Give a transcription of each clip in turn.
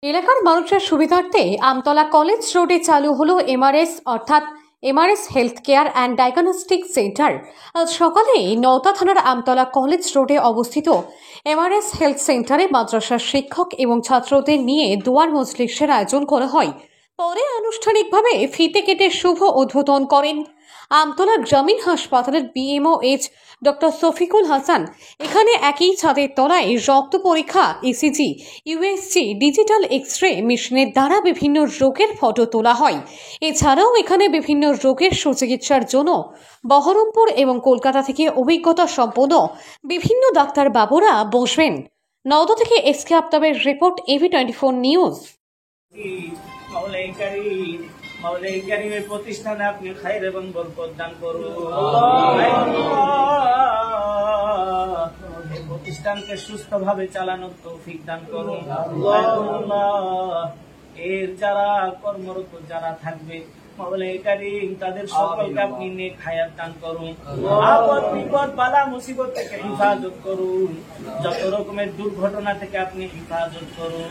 এলাকার মানুষের সুবিধার্থে আমতলা কলেজ রোডে চালু হলো এমআরএস অর্থাৎ Mrs health care and diagnostic centre. আজ সকালে নওতা থানার আমতলা কলেজ রোডে অবস্থিত এমআরএস হেলথ সেন্টারে মাদ্রাসার শিক্ষক এবং ছাত্রদের নিয়ে দোয়ার মজলিসের আয়োজন করা হয়। পরে আনুষ্ঠানিকভাবে ফিতে কেটে শুভ উদ্বোধন করেন আমতলা গ্রামীণ হাসপাতালের বিএমওএইচ ডক্টর শফিকুল হাসান। এখানে একই ছাদের তলায় রক্ত পরীক্ষা, ইসিজি, ইউএসজি, ডিজিটাল এক্স-রে মেশিনের দ্বারা বিভিন্ন রোগের ফটো তোলা হয়। এছাড়াও এখানে বিভিন্ন রোগের সুচিকিৎসার জন্য বহরমপুর এবং কলকাতা থেকে অভিজ্ঞতা সম্পন্ন বিভিন্ন ডাক্তার বাবুরা বসবেন। নওদা থেকে এসকে আফতাবের রিপোর্ট, AV24 নিউজ। মাওলাই কারীমের প্রতিষ্ঠানে আপনি খায়ের এবং বরকত দান করুন। এই প্রতিষ্ঠানকে সুস্থভাবে চালানোর তৌফিক দান করুন। এর যারা কর্মরত যারা থাকবে মাওলাই কারীম তাদের সকলকে আপনি নেক হায়াত দান করুন। আপদ বিপদ বালা মুসিবত থেকে হেফাজত করুন। যত রকমের দুর্ঘটনা থেকে আপনি হেফাজত করুন।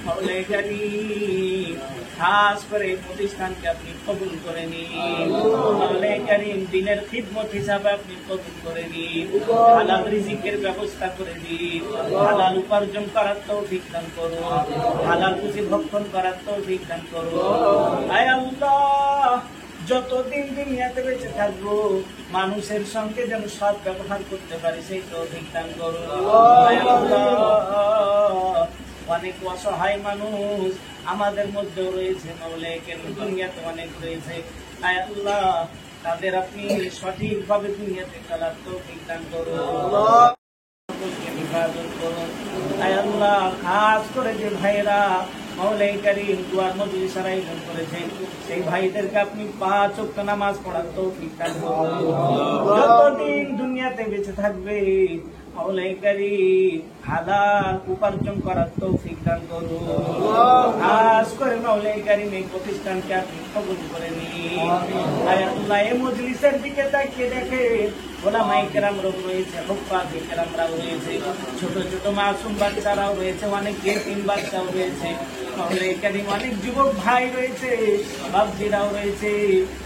মাওলাই কারীম খাস করে প্রতিষ্ঠানকে আপনি কবুল করে নিন। মাওলাই কারীম দিনের খিদমত হিসাবে আপনি কবুল করে নিন। হালাল রিজিকের ব্যবস্থা করে দিন। হালাল উপার্জন করার তৌফিক দান করুন। হালাল রুজি ভক্ষণ করার তৌফিক দান করুন। আয় আল্লাহ, যতদিন দুনিয়াতে বেঁচে থাকবো মানুষের সঙ্গে যেন সৎ ব্যবহার করতে পারি সেই তৌফিক দান করুন। আয় আল্লাহ, অনেক অসহায় মানুষ আমাদের মধ্যেও রয়েছে, মাওলাই কারীম দুনিয়াতে অনেক রয়েছে। আয় আল্লাহ, তাদের আপনি সঠিকভাবে দুনিয়াতে চলার তৌফিক দান করুন। হিফাজত করুন। আয় আল্লাহ, খাস করে যে ভাইরা মাওলাই কারীম দুয়ার মজলিসের আয়োজন করেছেন সেই ভাইদেরকে আপনি 5 ওয়াক্ত নামাজ পড়ার তৌফিক দান করুন। যতদিন দুনিয়াতে বেঁচে থাকবে মাওলাই কারীম হালাল উপার্জন করার তৌফিক দান করুন। খাস করে মাওলাই কারীম এই প্রতিষ্ঠানকে আপনি কবুল করে নিন। আয় আল্লাহ, এই মজলিসের দিকে তাকিয়ে দেখে ওলামায়ে কেরামরাও রয়েছে, হুফাজে কেরামরাও রয়েছে, ছোট ছোট মাসুম বাচ্চারাও রয়েছে, অনেক ইয়েতিম বাচ্চাও রয়েছে। মাওলাই কারীম অনেক যুবক ভাই রয়েছে, বাবজিরাও রয়েছে,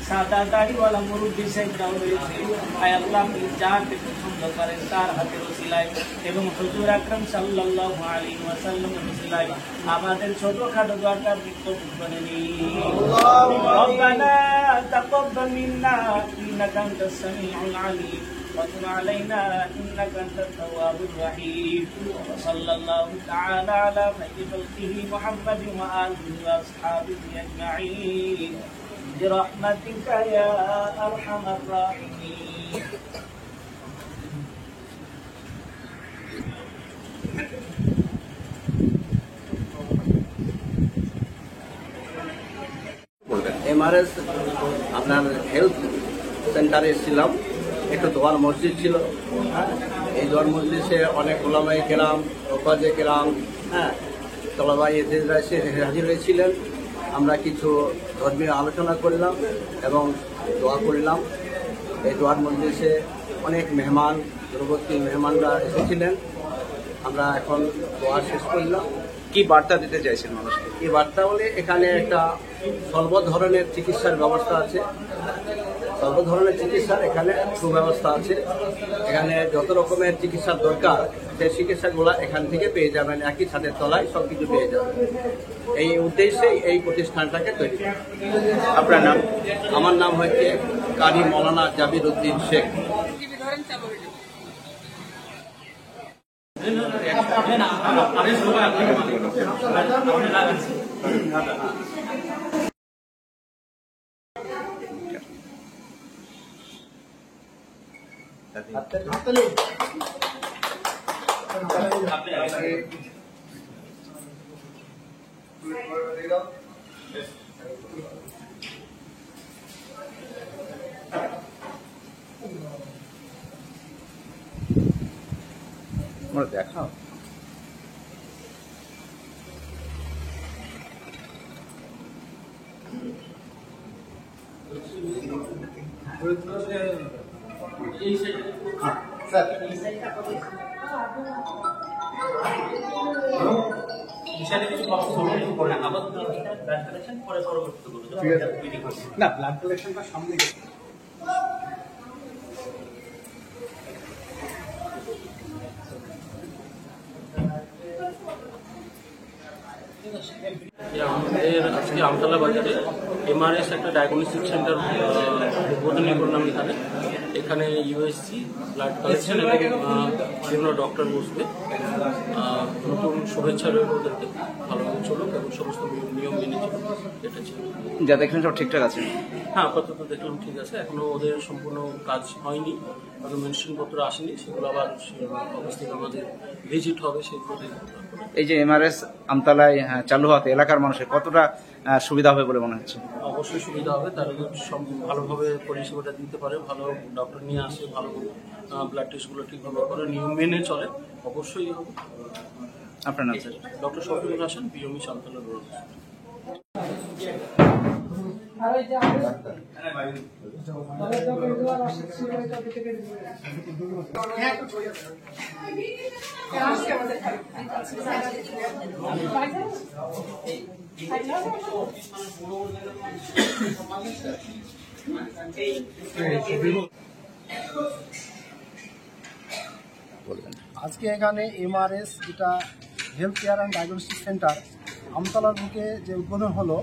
সাদা দাড়িওয়ালা মুরব্বী সাহেবরাও রয়েছে। আয় আল্লাহ, আপনি যাকে পছন্দ করেন তার হাতের ওসিলায় এবং হুজুর আকরাম সাল্লাল্লাহু আলাইহি ওয়াসাল্লামের ওসিলায় আমাদের ছোটখাটো দোয়াটা আপনি কবুল করে নিন। রব্বানা তাকাব্বাল মিন্না ইন্নাকা আনতাস সামিউল আলিম وتب علينا إنك أنت التواب الرحيم وصلى الله تعالى على خير خلقه محمد وآله وأصحابه أجمعين برحمتك يا أرحم الراحمين. এমআরএস আপনার হেলথ সেন্টারে ছিলাম, একটু দোয়ার মসজিদ ছিল। এই দোয়ার মসজিদে অনেক ওলামায়ে কেরাম, হুফাজে কেরাম, তলাবাই এদেররা এসে হাজির হয়েছিলেন। আমরা কিছু ধর্মীয় আলোচনা করলাম এবং দোয়া করলাম। এই দোয়ার মসজিদে অনেক মেহমান, দূরবর্তী মেহমানরা এসেছিলেন। আমরা এখন দোয়া শেষ করলাম। কি বার্তা দিতে চাইছেন মানুষকে? এই বার্তা বলে এখানে একটা সর্ব ধরনের চিকিৎসার ব্যবস্থা আছে। সর্ব ধরনের চিকিৎসার এখানে সুব্যবস্থা আছে। এখানে যত রকমের চিকিৎসার দরকার সেই চিকিৎসাগুলো এখান থেকে পেয়ে যাবেন, একই ছাদের তলায় সব কিছু পেয়ে যাবেন। এই উদ্দেশ্যে এই প্রতিষ্ঠানটাকে তৈরি। আপনার নাম? আমার নাম হচ্ছে কারি মৌলানা জাবির উদ্দিন শেখ। দেখাও। স্যার ইনিশিয়ালি কিছু প্রসেস হলো একটু করে আপাতত এখানে ব্লাড কালেকশন পরে পরবর্তীতে করবো বিডি করবো না ব্লাড কালেকশনটা সামনে আমাদের আজকে আমতলা বাজারে এমআরএস একটা ডায়াগনস্টিক সেন্টার উদ্বোধনী করলাম এখানে ইউএসসি ব্লাড কালেকশন এবং বিভিন্ন ডক্টর বসবে। নতুন শুভেচ্ছা রইল ওদেরকে, ভালোভাবে চলুক এবং সমস্ত নিয়ম মেনে চলুক, এটা ছিল। যা দেখলেন সব ঠিকঠাক আছে? হ্যাঁ, আপাতত দেখলাম ঠিক আছে, এখনো ওদের সম্পূর্ণ কাজ হয়নি, মেডিসিন পত্র আসেনি, সেগুলো আবার অবস্থিত আমাদের ভিজিট হবে সেগুলো। এই যে এমআরএস আমতলায় চালু হওয়াতে এলাকার মানুষের কতটা সুবিধা হবে বলে মনে হচ্ছে? অবশ্যই সুবিধা হবে, তারা সব ভালোভাবে পরিষেবাটা দিতে পারে, ভালো ডক্টর নিয়ে আসে, ভালো ব্লাড টেস্টগুলো ঠিকভাবে করে, নিয়ম মেনে চলে, অবশ্যই হবে। আপনার নাম স্যার? Doctor Shafiqul Hasan, BME Amtala road. আজকে এখানে এমআরএস এটা health care and diagnostic centre আমতলার বুকে যে উদ্বোধন হলো,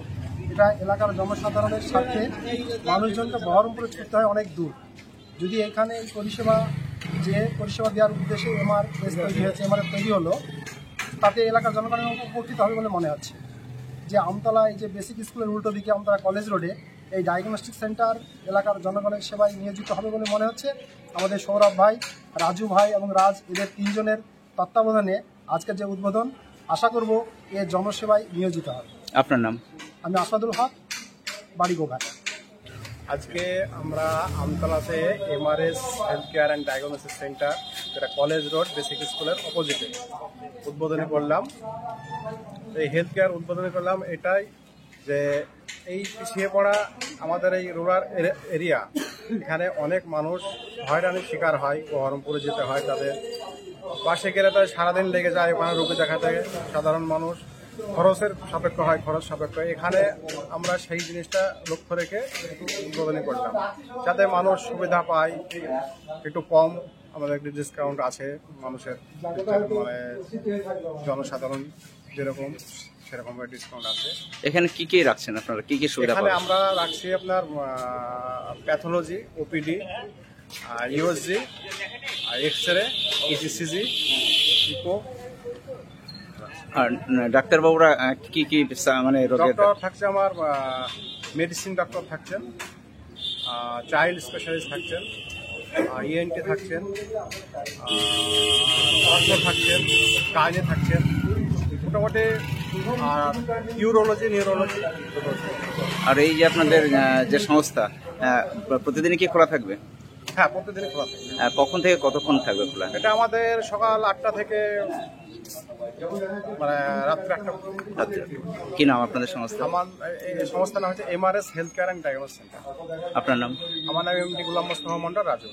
এটা এলাকার জনসাধারণের স্বার্থে মানুষজনকে বহরমপুরে ছুটতে হয় অনেক দূর। যদি এখানে এই পরিষেবা দেওয়ার উদ্দেশ্যে এমআরএস তৈরি হলো, তাতে এলাকার জনগণের উপকৃত হবে বলে মনে হচ্ছে। যে আমতলায় যে বেসিক স্কুলের উল্টো দিকে আমতলা কলেজ রোডে এই ডায়াগনস্টিক সেন্টার এলাকার জনগণের সেবায় নিয়োজিত হবে বলে মনে হচ্ছে। আমাদের সৌরভ ভাই, রাজু ভাই এবং রাজ, এদের তিনজনের তত্ত্বাবধানে আজকের যে উদ্বোধন, আশা করব এ জনসেবায় নিয়োজিত হবে। আপনার নাম? আমি আসাদুল হক, বাড়ি গোঘাট। আজকে আমরা আমতলাতে MRS health care and diagnosis centre, যেটা কলেজ রোড বেসিক স্কুলের অপোজিটে উদ্বোধনী করলাম। এই হেলথ কেয়ার উদ্বোধনী করলাম এটাই যে এই পিছিয়ে পড়া আমাদের এই রুরাল এরিয়া, এখানে অনেক মানুষ হয়রানির শিকার হয়, বহরমপুরে যেতে হয়, তাদের বাসে গেলে তাদের সারাদিন লেগে যায় ওখানে রোগী দেখাতে। সাধারণ মানুষ খরচের সাপেক্ষ হয়, খরচ সাপেক্ষ। এখানে আমরা সেই জিনিসটা লক্ষ্য রেখে উদ্বোধনী করলাম, যাতে মানুষ সুবিধা পায়, একটু কম আমাদের একটু ডিসকাউন্ট আছে মানুষের, মানে জনসাধারণ যেরকম সেরকম ডিসকাউন্ট আছে। এখানে কি কি রাখছেন আপনারা, কি কি সুবিধা? এখানে আমরা রাখছি আপনার প্যাথোলজি, ওপিডি, আর ইউএসজি, আর এক্সরে, ইসিজি, ইকো। আর ডাক্তারবাবুরা কি কি মানে রোগের? ডক্টর থাকছে আমার মেডিসিন ডক্টর থাকছেন, চাইল্ড স্পেশালিস্ট থাকছেন, ইএনটি থাকছেন, অর্থ থাকছেন, গাইনে থাকছেন, মোটামুটি, আর ইউরোলজি, নিউরোলজি। আর এই যে আপনাদের যে সংস্থা, প্রতিদিনই কি খোলা থাকবে? হ্যাঁ, প্রতিদিনই খোলা থাকবে। কখন থেকে কতক্ষণ থাকবে খোলা? এটা আমাদের সকাল 8টা থেকে মানে রাত্রে 8টা। কি নাম আপনাদের সংস্থা? আমার এই সংস্থার নাম হচ্ছে Mrs health care and diagnosis centre. আপনার নাম? আমার নাম এমডি গোলাম মোস্তফা মন্ডল, রাজু।